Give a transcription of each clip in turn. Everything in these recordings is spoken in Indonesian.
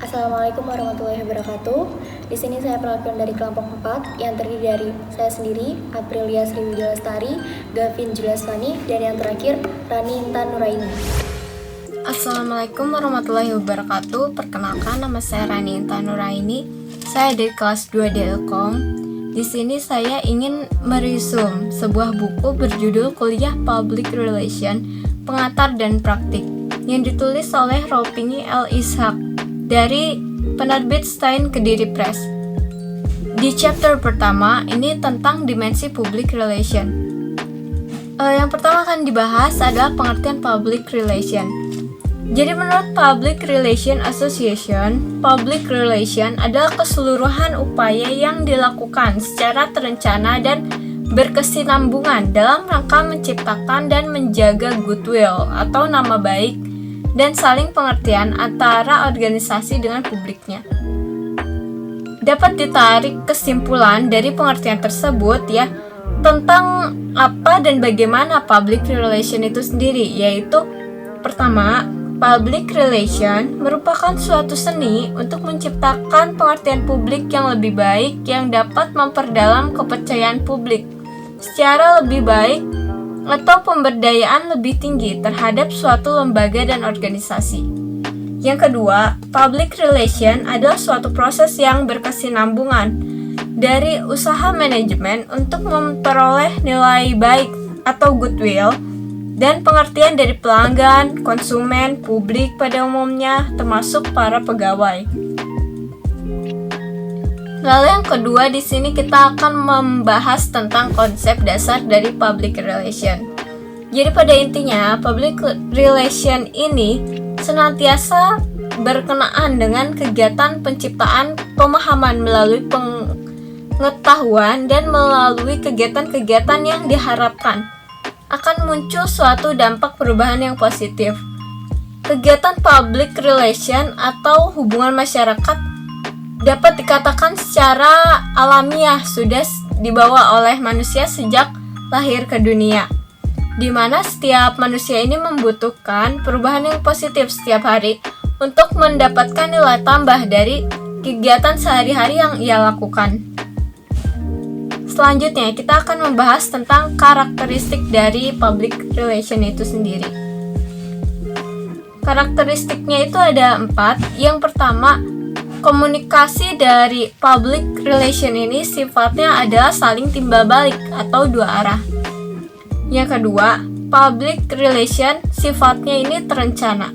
Assalamualaikum warahmatullahi wabarakatuh. Di sini saya perwakilan dari kelompok 4 yang terdiri dari saya sendiri, Aprilia Sriwijaya Lestari, Gavin Juliasvani, dan yang terakhir Rani Intan Nuraini. Assalamualaikum warahmatullahi wabarakatuh. Perkenalkan, nama saya Rani Intan Nuraini. Saya dari kelas 2 Ilkom. Di sini saya ingin meresum sebuah buku berjudul Kuliah Public Relation, Pengantar dan Praktik yang ditulis oleh Ropingi L. Ishak dari penerbit Stein Kediri Press. Di chapter pertama ini tentang dimensi public relation. Yang pertama akan dibahas adalah pengertian public relation. Jadi menurut Public Relation Association, public relation adalah keseluruhan upaya yang dilakukan secara terencana dan berkesinambungan dalam rangka menciptakan dan menjaga goodwill atau nama baik dan saling pengertian antara organisasi dengan publiknya. Dapat ditarik kesimpulan dari pengertian tersebut tentang apa dan bagaimana public relation itu sendiri, yaitu pertama, public relation merupakan suatu seni untuk menciptakan pengertian publik yang lebih baik yang dapat memperdalam kepercayaan publik secara lebih baik atau pemberdayaan lebih tinggi terhadap suatu lembaga dan organisasi. Yang kedua, public relation adalah suatu proses yang berkesinambungan dari usaha manajemen untuk memperoleh nilai baik atau goodwill dan pengertian dari pelanggan, konsumen, publik pada umumnya, termasuk para pegawai. Lalu yang kedua, di sini kita akan membahas tentang konsep dasar dari public relation. Jadi pada intinya, public relation ini senantiasa berkenaan dengan kegiatan penciptaan pemahaman melalui pengetahuan dan melalui kegiatan-kegiatan yang diharapkan akan muncul suatu dampak perubahan yang positif. Kegiatan public relation atau hubungan masyarakat dapat dikatakan secara alamiah sudah dibawa oleh manusia sejak lahir ke dunia, di mana setiap manusia ini membutuhkan perubahan yang positif setiap hari untuk mendapatkan nilai tambah dari kegiatan sehari-hari yang ia lakukan. Selanjutnya, kita akan membahas tentang karakteristik dari public relation itu sendiri. Karakteristiknya itu ada 4. Yang pertama, komunikasi dari public relation ini sifatnya adalah saling timbal balik atau dua arah. Yang kedua, public relation sifatnya ini terencana.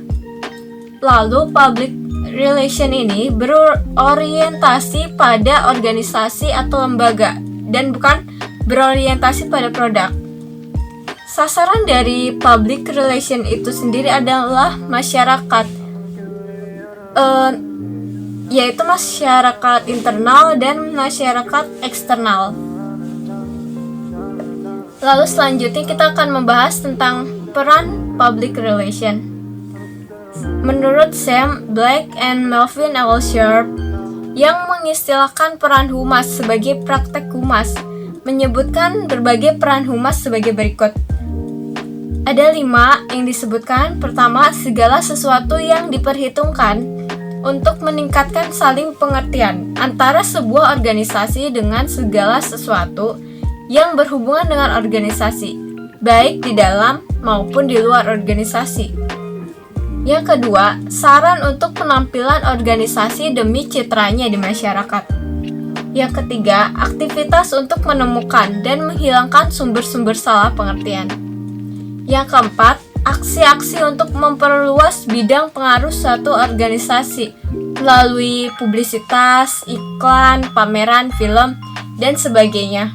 Lalu public relation ini berorientasi pada organisasi atau lembaga dan bukan berorientasi pada produk. Sasaran dari public relation itu sendiri adalah masyarakat, yaitu masyarakat internal dan masyarakat eksternal. Lalu selanjutnya kita akan membahas tentang peran public relation. Menurut Sam Black and Melvin L. Sharp yang mengistilahkan peran humas sebagai praktek humas, menyebutkan berbagai peran humas sebagai berikut. Ada 5 yang disebutkan. Pertama, segala sesuatu yang diperhitungkan untuk meningkatkan saling pengertian antara sebuah organisasi dengan segala sesuatu yang berhubungan dengan organisasi, baik di dalam maupun di luar organisasi. Yang kedua, saran untuk penampilan organisasi demi citranya di masyarakat. Yang ketiga, aktivitas untuk menemukan dan menghilangkan sumber-sumber salah pengertian. Yang keempat, aksi-aksi untuk memperluas bidang pengaruh suatu organisasi melalui publisitas, iklan, pameran, film, dan sebagainya.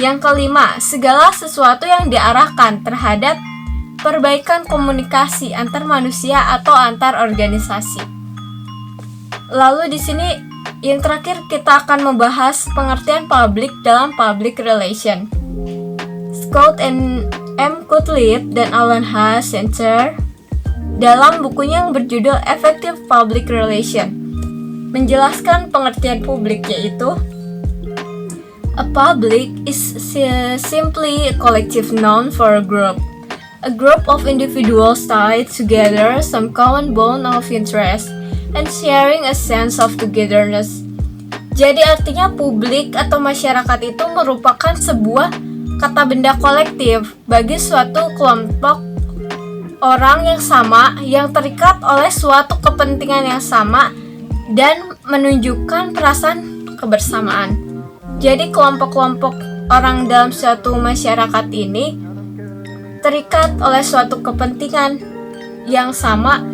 Yang kelima, segala sesuatu yang diarahkan terhadap perbaikan komunikasi antar manusia atau antar organisasi. Lalu di sini yang terakhir kita akan membahas pengertian publik dalam public relation. Scott and M. Gottlieb dan Alan Haas Center dalam bukunya yang berjudul Effective Public Relation menjelaskan pengertian publik, yaitu a public is simply a collective noun for a group. A group of individuals tied together some common bond of interest and sharing a sense of togetherness. Jadi artinya publik atau masyarakat itu merupakan sebuah kata benda kolektif bagi suatu kelompok orang yang sama yang terikat oleh suatu kepentingan yang sama dan menunjukkan perasaan kebersamaan. Jadi kelompok-kelompok orang dalam suatu masyarakat ini terikat oleh suatu kepentingan yang sama,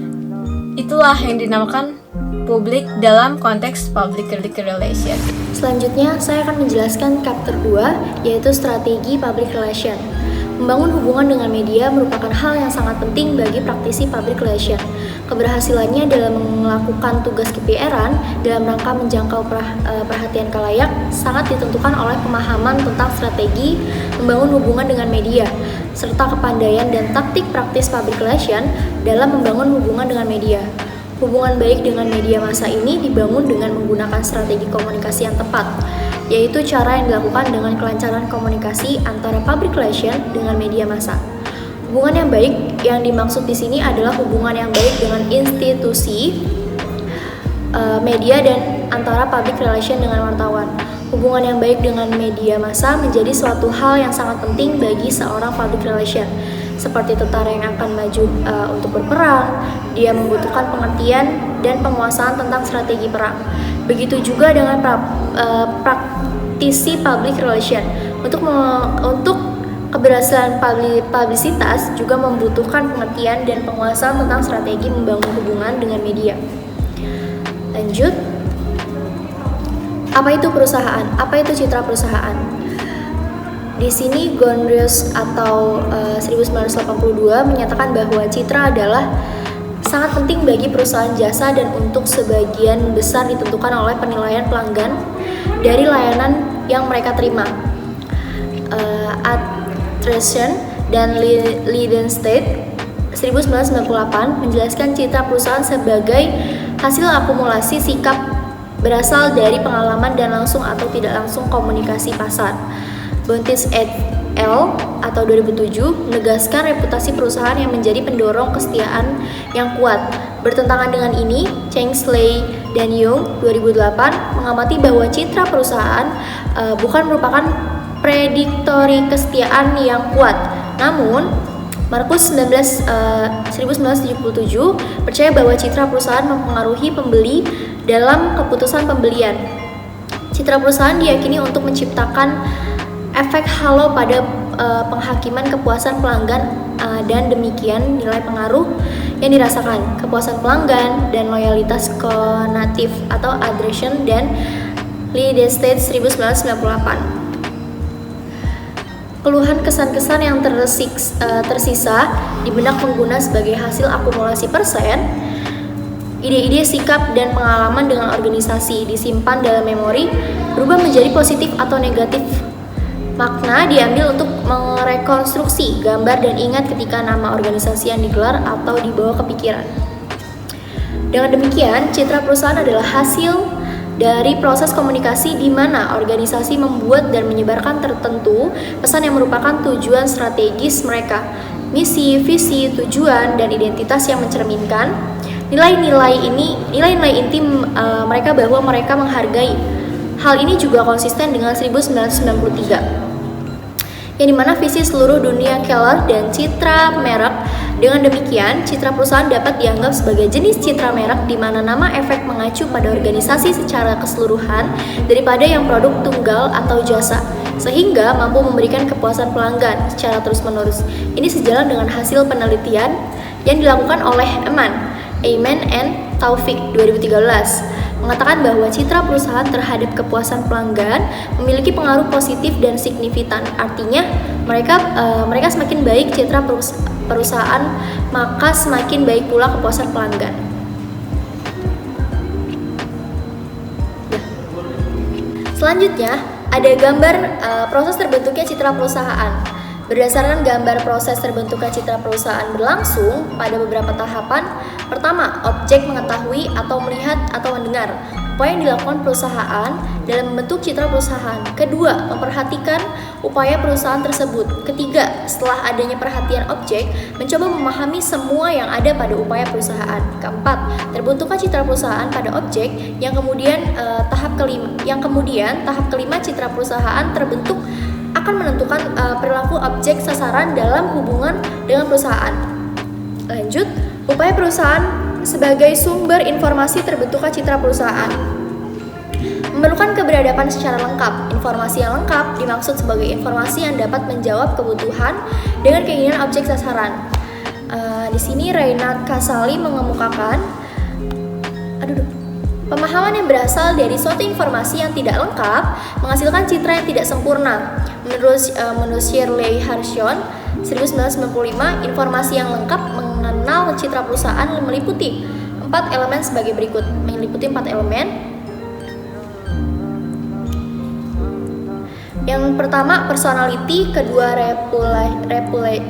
itulah yang dinamakan publik dalam konteks public relation. Selanjutnya, saya akan menjelaskan chapter 2, yaitu strategi public relation. Membangun hubungan dengan media merupakan hal yang sangat penting bagi praktisi public relation. Keberhasilannya dalam melakukan tugas KPR-an dalam rangka menjangkau perhatian khalayak sangat ditentukan oleh pemahaman tentang strategi membangun hubungan dengan media, serta kepandaian dan taktik praktis public relation dalam membangun hubungan dengan media. Hubungan baik dengan media massa ini dibangun dengan menggunakan strategi komunikasi yang tepat, yaitu cara yang dilakukan dengan kelancaran komunikasi antara public relation dengan media massa. Hubungan yang baik yang dimaksud di sini adalah hubungan yang baik dengan institusi, media, dan antara public relation dengan wartawan. Hubungan yang baik dengan media massa menjadi suatu hal yang sangat penting bagi seorang public relation. Seperti tentara yang akan maju untuk berperang, dia membutuhkan pengertian dan penguasaan tentang strategi perang. Begitu juga dengan praktisi public relation. Untuk keberhasilan publisitas juga membutuhkan pengertian dan penguasaan tentang strategi membangun hubungan dengan media. Lanjut. Apa itu perusahaan? Apa itu citra perusahaan? Di sini Gonrius atau 1982 menyatakan bahwa citra adalah sangat penting bagi perusahaan jasa dan untuk sebagian besar ditentukan oleh penilaian pelanggan dari layanan yang mereka terima. Attrition dan Lidenstedt 1998 menjelaskan citra perusahaan sebagai hasil akumulasi sikap berasal dari pengalaman dan langsung atau tidak langsung komunikasi pasar. Bontis et al. Atau 2007 menegaskan reputasi perusahaan yang menjadi pendorong kesetiaan yang kuat. Bertentangan dengan ini, Cheng Slay dan Young 2008 mengamati bahwa citra perusahaan bukan merupakan prediktori kesetiaan yang kuat. Namun, Markus 1977 percaya bahwa citra perusahaan mempengaruhi pembeli dalam keputusan pembelian. Citra perusahaan diyakini untuk menciptakan efek halo pada penghakiman kepuasan pelanggan dan demikian nilai pengaruh yang dirasakan, kepuasan pelanggan dan loyalitas konatif atau adhesion dan Lidenstedt 1998. Keluhan kesan-kesan yang tersisa di benak pengguna sebagai hasil akumulasi persen, ide-ide, sikap, dan pengalaman dengan organisasi disimpan dalam memori berubah menjadi positif atau negatif. Makna diambil untuk merekonstruksi gambar dan ingat ketika nama organisasi yang digelar atau dibawa ke pikiran. Dengan demikian, citra perusahaan adalah hasil dari proses komunikasi di mana organisasi membuat dan menyebarkan tertentu pesan yang merupakan tujuan strategis mereka, misi, visi, tujuan, dan identitas yang mencerminkan nilai-nilai inti mereka bahwa mereka menghargai. Hal ini juga konsisten dengan 1993. Yang dimana visi seluruh dunia Keller dan citra merek. Dengan demikian, citra perusahaan dapat dianggap sebagai jenis citra merek di mana nama efek mengacu pada organisasi secara keseluruhan daripada yang produk tunggal atau jasa, sehingga mampu memberikan kepuasan pelanggan secara terus-menerus. Ini sejalan dengan hasil penelitian yang dilakukan oleh Ayman and Taufik 2013. Mengatakan bahwa citra perusahaan terhadap kepuasan pelanggan memiliki pengaruh positif dan signifikan. Artinya, mereka semakin baik citra perusahaan, maka semakin baik pula kepuasan pelanggan. Selanjutnya, ada gambar proses terbentuknya citra perusahaan. Berdasarkan gambar proses terbentuknya citra perusahaan berlangsung pada beberapa tahapan. Pertama, objek mengetahui atau melihat atau mendengar. upaya yang dilakukan perusahaan dalam membentuk citra perusahaan. Kedua, memperhatikan upaya perusahaan tersebut. Ketiga, setelah adanya perhatian objek, mencoba memahami semua yang ada pada upaya perusahaan. Keempat, terbentuknya citra perusahaan pada objek yang kemudian tahap kelima citra perusahaan terbentuk akan menentukan perilaku objek sasaran dalam hubungan dengan perusahaan. Lanjut, upaya perusahaan sebagai sumber informasi terbentuknya citra perusahaan. Memerlukan keberadaban secara lengkap. Informasi yang lengkap dimaksud sebagai informasi yang dapat menjawab kebutuhan dengan keinginan objek sasaran. Di sini Reinhard Casali mengemukakan pemahaman yang berasal dari suatu informasi yang tidak lengkap menghasilkan citra yang tidak sempurna. Menurut Shirley Harrison 1995, informasi yang lengkap mengenal citra perusahaan meliputi 4 elemen sebagai berikut. Yang pertama personality, kedua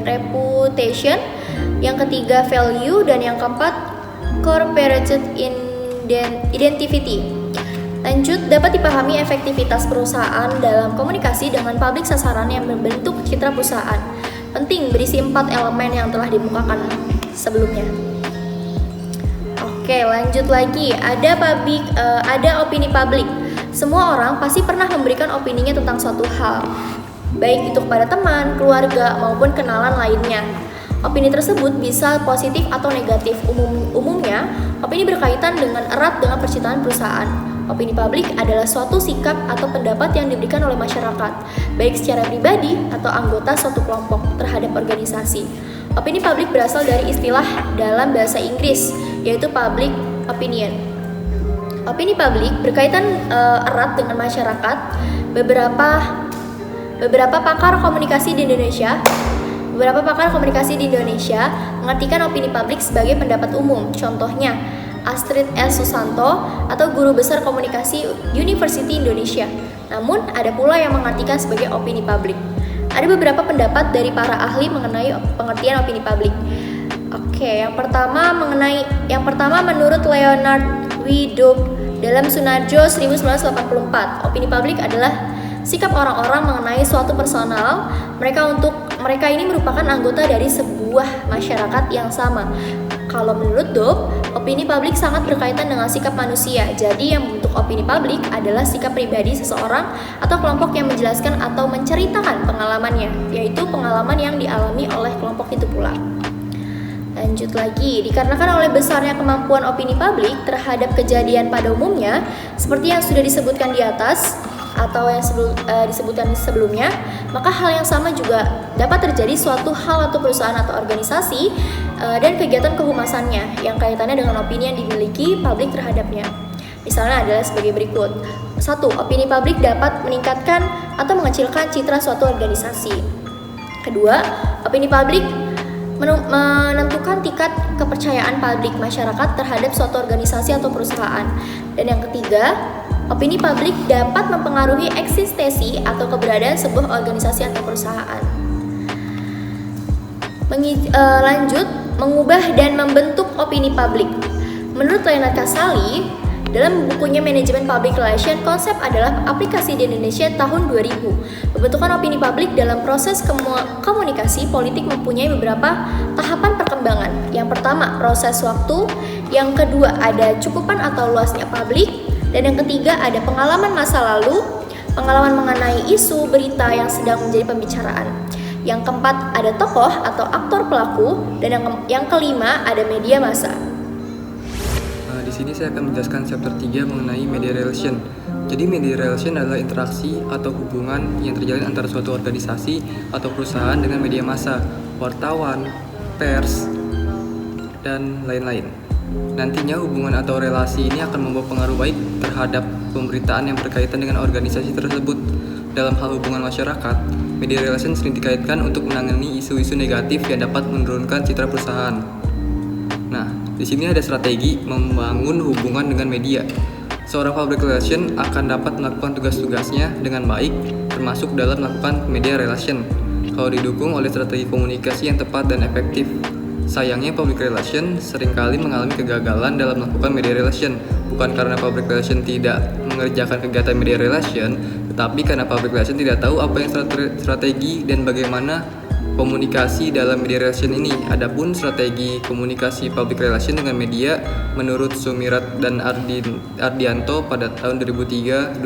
reputation, yang ketiga value, dan yang keempat corporate identity. Lanjut, dapat dipahami efektivitas perusahaan dalam komunikasi dengan publik sasaran yang membentuk citra perusahaan. Penting, berisi 4 elemen yang telah dimukakan sebelumnya. Oke, lanjut lagi. Ada opini publik. Semua orang pasti pernah memberikan opininya tentang suatu hal, baik itu kepada teman, keluarga, maupun kenalan lainnya. Opini tersebut bisa positif atau negatif. Umumnya, opini berkaitan dengan erat dengan percintaan perusahaan. Opini publik adalah suatu sikap atau pendapat yang diberikan oleh masyarakat, baik secara pribadi atau anggota suatu kelompok terhadap organisasi. Opini publik berasal dari istilah dalam bahasa Inggris, yaitu public opinion. Opini publik berkaitan erat dengan masyarakat. Beberapa pakar komunikasi di Indonesia mengartikan opini publik sebagai pendapat umum. Contohnya, Astrid S. Susanto atau Guru Besar Komunikasi University Indonesia. Namun, ada pula yang mengartikan sebagai opini publik. Ada beberapa pendapat dari para ahli mengenai pengertian opini publik. Oke, yang pertama menurut Leonard Widop dalam Sunarjo 1984, opini publik adalah sikap orang-orang mengenai suatu personal. Mereka ini merupakan anggota dari sebuah masyarakat yang sama. Kalau menurut Dop, opini publik sangat berkaitan dengan sikap manusia. Jadi yang membentuk opini publik adalah sikap pribadi seseorang atau kelompok yang menjelaskan atau menceritakan pengalamannya, yaitu pengalaman yang dialami oleh kelompok itu pula. Lanjut lagi, dikarenakan oleh besarnya kemampuan opini publik terhadap kejadian pada umumnya, seperti yang sudah disebutkan di atas atau yang disebutkan sebelumnya, maka hal yang sama juga dapat terjadi suatu hal atau perusahaan atau organisasi dan kegiatan kehumasannya yang kaitannya dengan opini yang dimiliki publik terhadapnya. Misalnya adalah sebagai berikut. 1. Opini publik dapat meningkatkan atau mengecilkan citra suatu organisasi. Kedua, opini publik menentukan tingkat kepercayaan publik masyarakat terhadap suatu organisasi atau perusahaan. Dan yang ketiga, opini publik dapat mempengaruhi eksistensi atau keberadaan sebuah organisasi atau perusahaan. Lanjut, mengubah dan membentuk opini publik. Menurut Reinhard Casali, dalam bukunya Manajemen Public Relation, konsep adalah aplikasi di Indonesia tahun 2000. Pembentukan opini publik dalam proses komunikasi politik mempunyai beberapa tahapan perkembangan. Yang pertama, proses waktu. Yang kedua, ada cukupan atau luasnya publik. Dan yang ketiga, ada pengalaman masa lalu, pengalaman mengenai isu berita yang sedang menjadi pembicaraan. Yang keempat, ada tokoh atau aktor pelaku. Dan yang kelima, ada media massa. Di sini saya akan menjelaskan chapter 3 mengenai media relation. Jadi media relation adalah interaksi atau hubungan yang terjalin antara suatu organisasi atau perusahaan dengan media massa, wartawan, pers, dan lain-lain. Nantinya hubungan atau relasi ini akan membawa pengaruh baik terhadap pemberitaan yang berkaitan dengan organisasi tersebut. Dalam hal hubungan masyarakat, media relation sering dikaitkan untuk menangani isu-isu negatif yang dapat menurunkan citra perusahaan. Nah, di sini ada strategi membangun hubungan dengan media. Seorang public relation akan dapat melakukan tugas-tugasnya dengan baik, termasuk dalam melakukan media relation, kalau didukung oleh strategi komunikasi yang tepat dan efektif. Sayangnya public relation seringkali mengalami kegagalan dalam melakukan media relation, bukan karena public relation tidak mengerjakan kegiatan media relation, tetapi karena public relation tidak tahu apa yang strategi dan bagaimana komunikasi dalam media relation ini. Adapun strategi komunikasi public relation dengan media menurut Sumirat dan Ardianto pada tahun 2023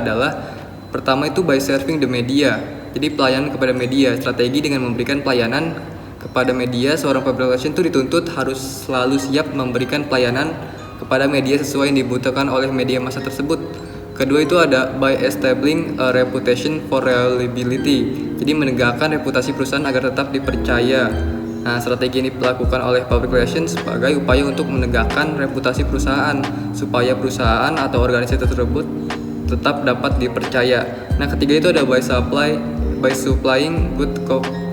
adalah pertama itu by serving the media. Jadi pelayanan kepada media, strategi dengan memberikan pelayanan kepada media. Seorang public relation itu dituntut harus selalu siap memberikan pelayanan kepada media sesuai yang dibutuhkan oleh media massa tersebut. Kedua itu ada by establishing a reputation for reliability. Jadi menegakkan reputasi perusahaan agar tetap dipercaya. Nah, strategi ini dilakukan oleh public relations sebagai upaya untuk menegakkan reputasi perusahaan supaya perusahaan atau organisasi tersebut tetap dapat dipercaya. Nah, ketiga itu ada by supplying good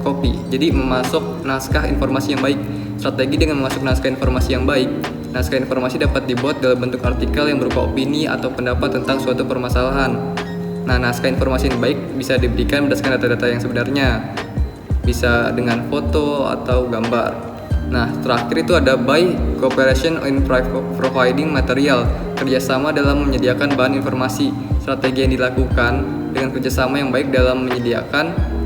copy. Jadi memasuk naskah informasi yang baik. Strategi dengan memasuk naskah informasi yang baik. Naskah informasi dapat dibuat dalam bentuk artikel yang berupa opini atau pendapat tentang suatu permasalahan. Nah, naskah informasi yang baik bisa diberikan berdasarkan data-data yang sebenarnya, bisa dengan foto atau gambar. Nah, terakhir itu ada by cooperation in providing material, kerjasama dalam menyediakan bahan informasi. Strategi yang dilakukan dengan kerjasama yang baik dalam menyediakan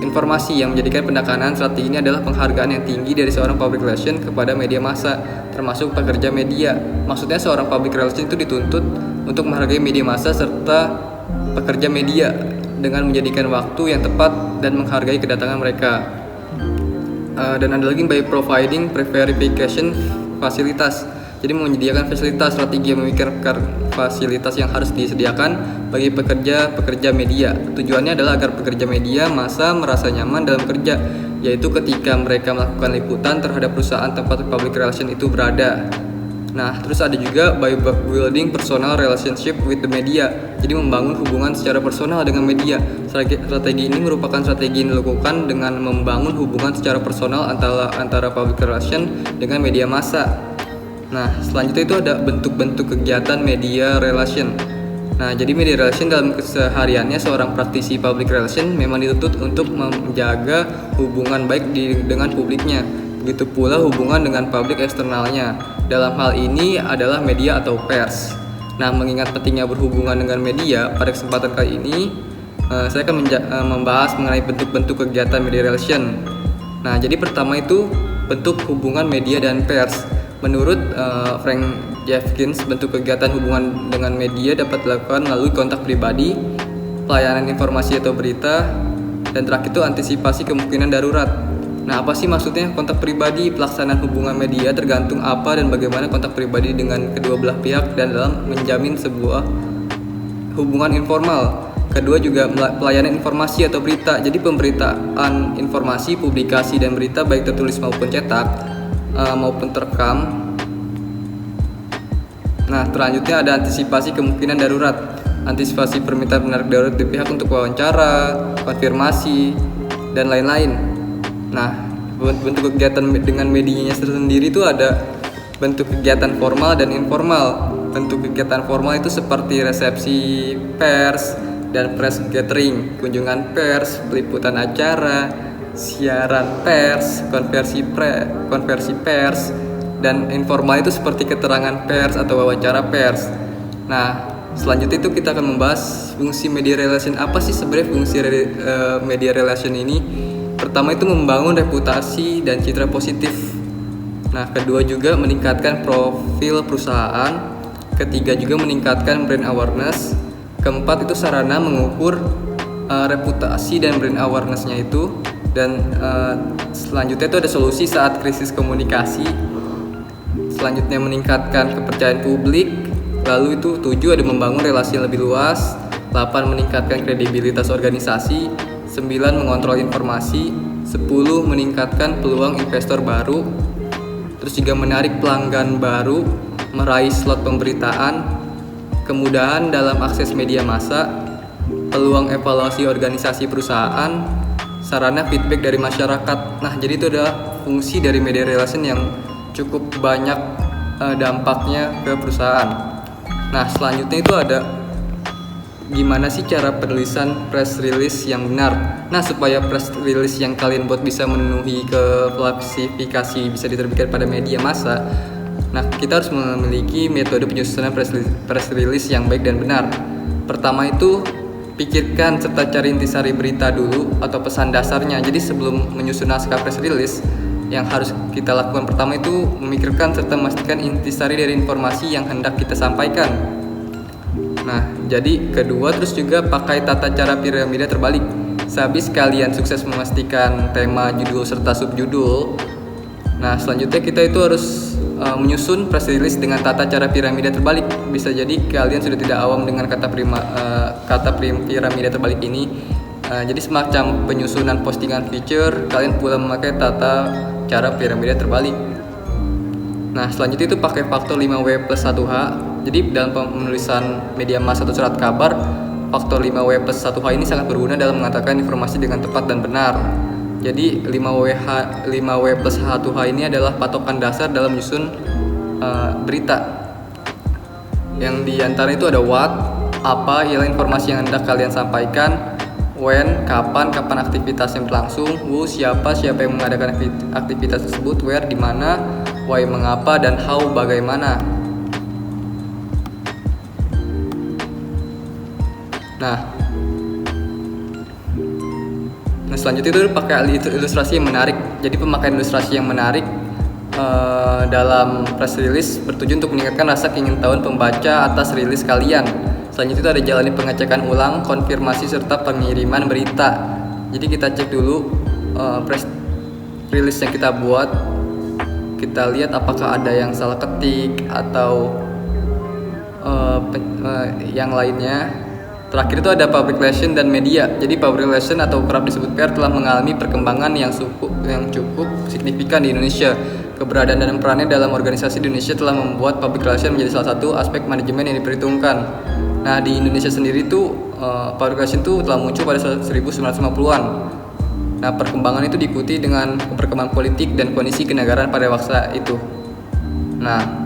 informasi yang menjadikan penekanan strategi ini adalah penghargaan yang tinggi dari seorang public relation kepada media massa, termasuk pekerja media. Maksudnya seorang public relation itu dituntut untuk menghargai media massa serta pekerja media dengan menjadikan waktu yang tepat dan menghargai kedatangan mereka. Dan ada lagi by providing pre-verification fasilitas. Jadi menyediakan fasilitas, strategi yang memikirkan fasilitas yang harus disediakan bagi pekerja media. Tujuannya adalah agar pekerja media massa merasa nyaman dalam kerja, yaitu ketika mereka melakukan liputan terhadap perusahaan tempat public relation itu berada. Nah, terus ada juga by building personal relationship with the media. Jadi membangun hubungan secara personal dengan media. Strategi ini merupakan strategi yang dilakukan dengan membangun hubungan secara personal antara public relation dengan media massa. Nah, selanjutnya itu ada bentuk-bentuk kegiatan media relation. Nah, jadi media relation dalam kesehariannya seorang praktisi public relation memang dituntut untuk menjaga hubungan baik dengan publiknya. Begitu pula hubungan dengan publik eksternalnya. Dalam hal ini adalah media atau pers. Nah, mengingat pentingnya berhubungan dengan media, pada kesempatan kali ini saya akan membahas mengenai bentuk-bentuk kegiatan media relation. Nah, jadi pertama itu bentuk hubungan media dan pers. Menurut Frank Jeffkins, bentuk kegiatan hubungan dengan media dapat dilakukan melalui kontak pribadi, pelayanan informasi atau berita, dan terakhir itu antisipasi kemungkinan darurat. Nah, apa sih maksudnya kontak pribadi? Pelaksanaan hubungan media tergantung apa dan bagaimana kontak pribadi dengan kedua belah pihak dan dalam menjamin sebuah hubungan informal. Kedua juga pelayanan informasi atau berita. Jadi pemberitaan informasi, publikasi, dan berita baik tertulis maupun cetak maupun terekam. Nah, selanjutnya ada antisipasi kemungkinan darurat. Antisipasi permintaan menarik darurat di pihak untuk wawancara, konfirmasi, dan lain-lain. Nah, bentuk kegiatan dengan medianya sendiri itu ada bentuk kegiatan formal dan informal. Bentuk kegiatan formal itu seperti resepsi pers dan press gathering, kunjungan pers, peliputan acara, siaran pers, konversi pers, dan informal itu seperti keterangan pers atau wawancara pers. Nah, selanjutnya itu kita akan membahas fungsi media relation. Apa sih sebenarnya fungsi media relation ini? Pertama itu membangun reputasi dan citra positif. Nah, kedua juga meningkatkan profil perusahaan. Ketiga juga meningkatkan brand awareness. Keempat itu sarana mengukur reputasi dan brand awareness-nya itu. Dan selanjutnya itu ada solusi saat krisis komunikasi. Selanjutnya meningkatkan kepercayaan publik. Lalu itu 7 ada membangun relasi yang lebih luas. 8 meningkatkan kredibilitas organisasi. 9 mengontrol informasi. 10 meningkatkan peluang investor baru. Terus juga menarik pelanggan baru, meraih slot pemberitaan, kemudahan dalam akses media massa, peluang evaluasi organisasi perusahaan, sarana feedback dari masyarakat. Nah, jadi itu adalah fungsi dari media relation yang cukup banyak dampaknya ke perusahaan. Nah, selanjutnya itu ada gimana sih cara penulisan press release yang benar. Nah, supaya press release yang kalian buat bisa memenuhi klasifikasi bisa diterbitkan pada media massa, nah kita harus memiliki metode penyusunan press release yang baik dan benar. Pertama itu, pikirkan serta cari intisari berita dulu atau pesan dasarnya. Jadi sebelum menyusun naskah press release, yang harus kita lakukan pertama itu memikirkan serta memastikan intisari dari informasi yang hendak kita sampaikan. Nah, jadi kedua, terus juga pakai tata cara piramida terbalik. Sehabis kalian sukses memastikan tema, judul, serta subjudul, nah selanjutnya kita itu harus menyusun press release dengan tata cara piramida terbalik. Bisa jadi kalian sudah tidak awam dengan kata piramida terbalik ini. Jadi semacam penyusunan postingan feature, kalian pula memakai tata cara piramida terbalik. Nah, selanjutnya itu pakai faktor 5W plus 1H. Jadi dalam penulisan media massa atau surat kabar, faktor 5W plus 1H ini sangat berguna dalam mengatakan informasi dengan tepat dan benar. Jadi 5W plus 1H ini adalah patokan dasar dalam menyusun berita. Yang diantara itu ada what, apa, ialah informasi yang hendak kalian sampaikan; when, kapan aktivitas yang berlangsung; who, siapa yang mengadakan aktivitas tersebut; where, di mana; why, mengapa; dan how, bagaimana. Nah, selanjutnya itu pakai ilustrasi yang menarik. Jadi pemakaian ilustrasi yang menarik dalam press release bertujuan untuk meningkatkan rasa keingintahuan pembaca atas rilis kalian. Selanjutnya itu ada jalani pengecekan ulang, konfirmasi, serta pengiriman berita. Jadi kita cek dulu press release yang kita buat, kita lihat apakah ada yang salah ketik atau yang lainnya. Terakhir itu ada public relation dan media. Jadi public relation atau kerap disebut PR telah mengalami perkembangan yang cukup signifikan di Indonesia. Keberadaan dan perannya dalam organisasi di Indonesia telah membuat public relation menjadi salah satu aspek manajemen yang diperhitungkan. Nah, di Indonesia sendiri tuh public relation itu telah muncul pada 1950-an. Nah, perkembangan itu diikuti dengan perkembangan politik dan kondisi kenegaraan pada waktu itu. Nah,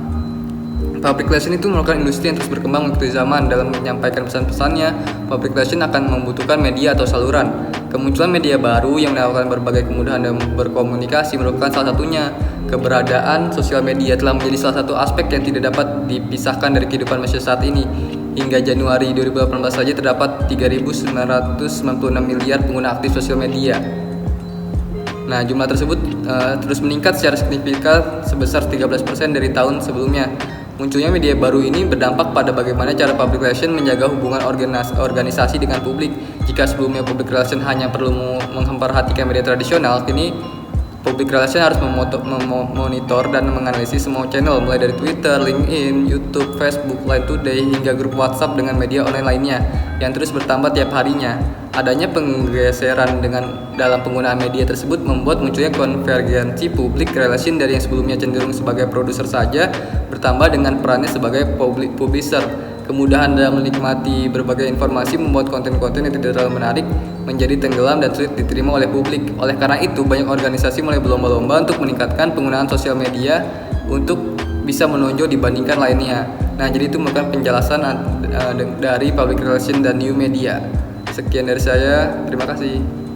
public relation itu merupakan industri yang terus berkembang mengikuti zaman. Dalam menyampaikan pesan-pesannya, public relation akan membutuhkan media atau saluran. Kemunculan media baru yang menawarkan berbagai kemudahan dalam berkomunikasi merupakan salah satunya. Keberadaan sosial media telah menjadi salah satu aspek yang tidak dapat dipisahkan dari kehidupan manusia saat ini. Hingga Januari 2018 saja terdapat 3.996 miliar pengguna aktif sosial media. Nah, jumlah tersebut terus meningkat secara signifikan sebesar 13% dari tahun sebelumnya. Munculnya media baru ini berdampak pada bagaimana cara public relation menjaga hubungan organisasi dengan publik. Jika sebelumnya public relation hanya perlu memperhatikan media tradisional, kini public relation harus memonitor dan menganalisis semua channel, mulai dari Twitter, LinkedIn, YouTube, Facebook, Line Today, hingga grup WhatsApp dengan media online lainnya yang terus bertambah tiap harinya. Adanya penggeseran dalam penggunaan media tersebut membuat munculnya konvergensi public relation dari yang sebelumnya cenderung sebagai produser saja bertambah dengan perannya sebagai publisher. Kemudahan dalam menikmati berbagai informasi membuat konten-konten yang tidak terlalu menarik menjadi tenggelam dan sulit diterima oleh publik. Oleh karena itu, banyak organisasi mulai berlomba-lomba untuk meningkatkan penggunaan sosial media untuk bisa menonjol dibandingkan lainnya. Nah, jadi itu merupakan penjelasan dari public relation dan new media. Sekian dari saya, terima kasih.